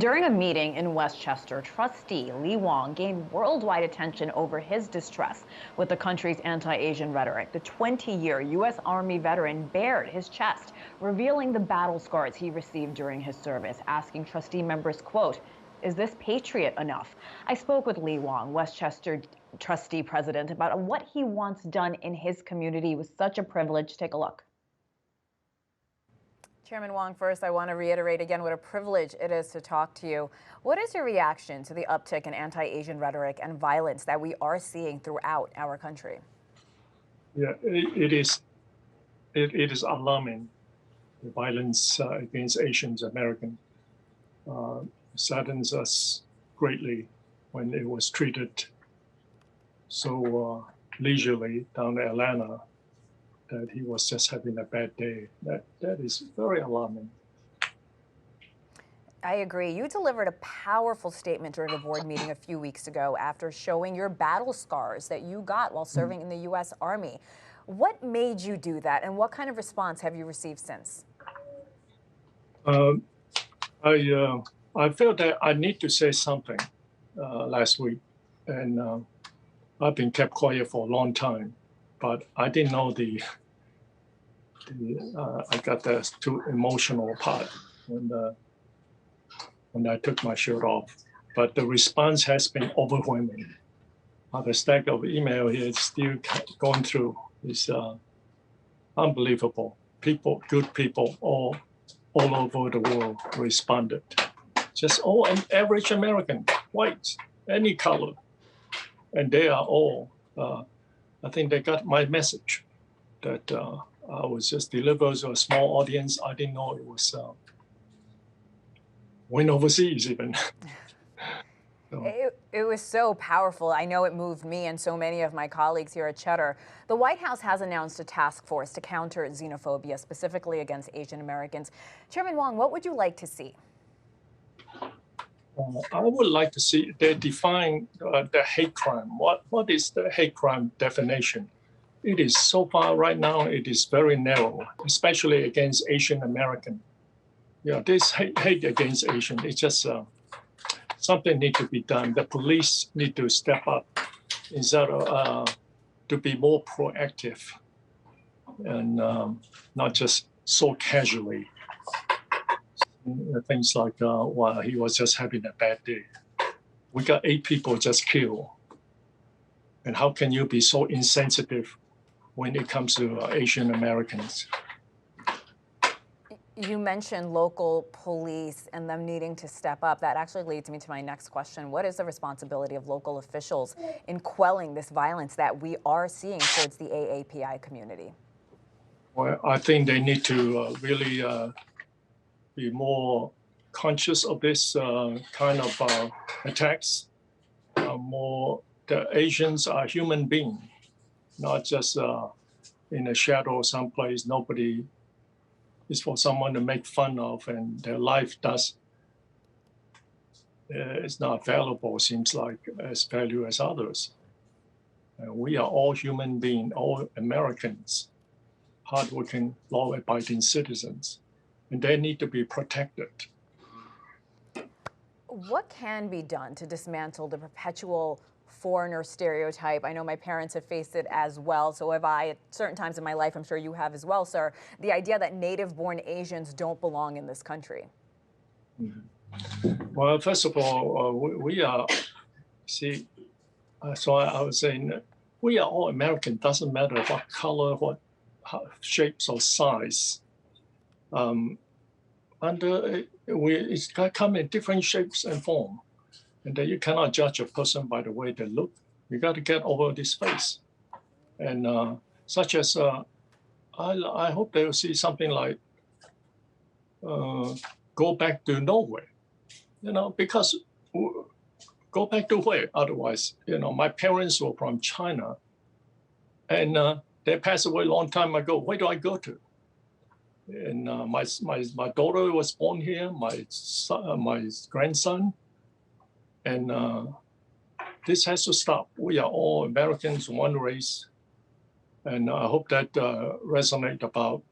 During a meeting in Westchester, trustee Wong gained worldwide attention over his distress with the country's anti-Asian rhetoric. The 20-year U.S. Army veteran bared his chest, revealing the battle scars he received during his service, asking trustee members, quote, "Is this patriot enough?" I spoke with Wong, Westchester trustee president, about what he wants done in his community. It was such a privilege. Take a look. Chairman Wong, first, I want to reiterate again what a privilege it is to talk to you. What is your reaction to the uptick in anti-Asian rhetoric and violence that we are seeing throughout our country? Yeah, it is. It is alarming. The violence against Asian Americans saddens us greatly when it was treated so leisurely down in Atlanta that he was just having a bad day. That is very alarming. I agree. You delivered a powerful statement during a board meeting a few weeks ago after showing your battle scars that you got while serving in the U.S. Army. What made you do that, and what kind of response have you received since? I felt that I need to say something last week, and I've been kept quiet for a long time, but I didn't know I got the too emotional part when I took my shirt off. But the response has been overwhelming. The stack of email here is still going through. It's unbelievable. People, good people, all over the world responded. Just all an average American, white, any color, and they are all. I think they got my message that I was just delivered to a small audience. I didn't know it was went overseas even. It was so powerful. I know it moved me and so many of my colleagues here at Cheddar. The White House has announced a task force to counter xenophobia, specifically against Asian Americans. Chairman Wong, what would you like to see? I would like to see they define the hate crime. What is the hate crime definition? It is so far right now, it is very narrow, especially against Asian American. Yeah, this hate against Asian, it's just something need to be done. The police need to step up instead of to be more proactive and not just so casually. Things like, well, he was just having a bad day. We got 8 people just killed. And how can you be so insensitive when it comes to Asian Americans? You mentioned local police and them needing to step up. That actually leads me to my next question. What is the responsibility of local officials in quelling this violence that we are seeing towards the AAPI community? Well, I think they need to really be more conscious of this kind of attacks. The Asians are human beings, not just in a shadow someplace. Nobody is for someone to make fun of, and their life is not valuable, seems like, as value as others. We are all human beings, all Americans, hardworking, law-abiding citizens, and they need to be protected. What can be done to dismantle the perpetual foreigner stereotype? I know my parents have faced it as well, so have I at certain times in my life. I'm sure you have as well, sir. The idea that native-born Asians don't belong in this country. Mm-hmm. Well, first of all, we are, see, so I was saying, we are all American. Doesn't matter what color, what shapes or size. It's come in different shapes and form. And then you cannot judge a person by the way they look. You got to get over this phase. And such as, I hope they will see something like, go back to Norway, because go back to where? Otherwise, my parents were from China, and they passed away a long time ago. Where do I go to? And my daughter was born here, my grandson, and this has to stop. We are all Americans, one race, and I hope that resonate about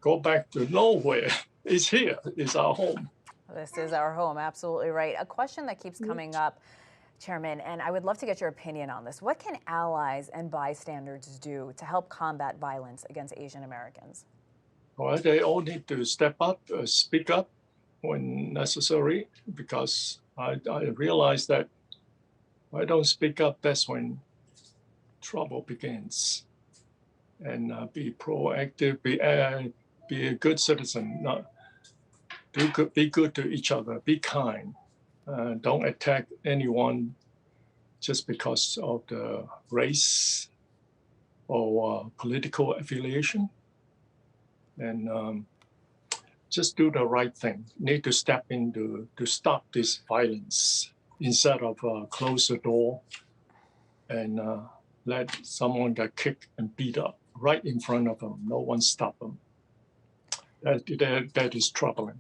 go back to nowhere. It's here, it's our home. This is our home. Absolutely right. A question that keeps coming up, Chairman, and I would love to get your opinion on this. What can allies and bystanders do to help combat violence against Asian Americans? Well, they all need to step up, speak up when necessary, because I realize that if I don't speak up, that's when trouble begins. And be proactive, be a good citizen, not be good to each other, be kind. Don't attack anyone just because of the race or political affiliation. And just do the right thing. Need to step in to stop this violence instead of close the door and let someone get kicked and beat up right in front of them. No one stop them. That is troubling.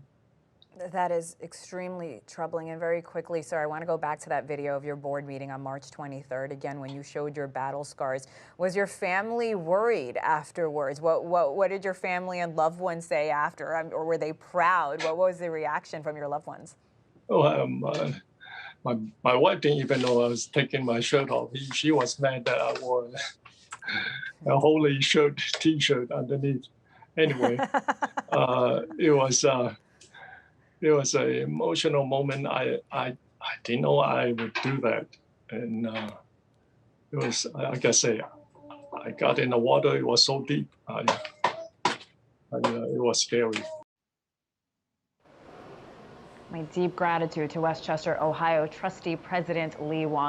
That is extremely troubling. And very quickly, sir, I want to go back to that video of your board meeting on March 23rd, again, when you showed your battle scars. Was your family worried afterwards? What did your family and loved ones say after? Or were they proud? What was the reaction from your loved ones? Oh, my wife didn't even know I was taking my shirt off. She was mad that I wore a holy shirt, T-shirt underneath. Anyway, it was an emotional moment. I didn't know I would do that, and it was, like I say, I got in the water. It was so deep. It was scary. My deep gratitude to Westchester, Ohio Trustee President Lee Wong.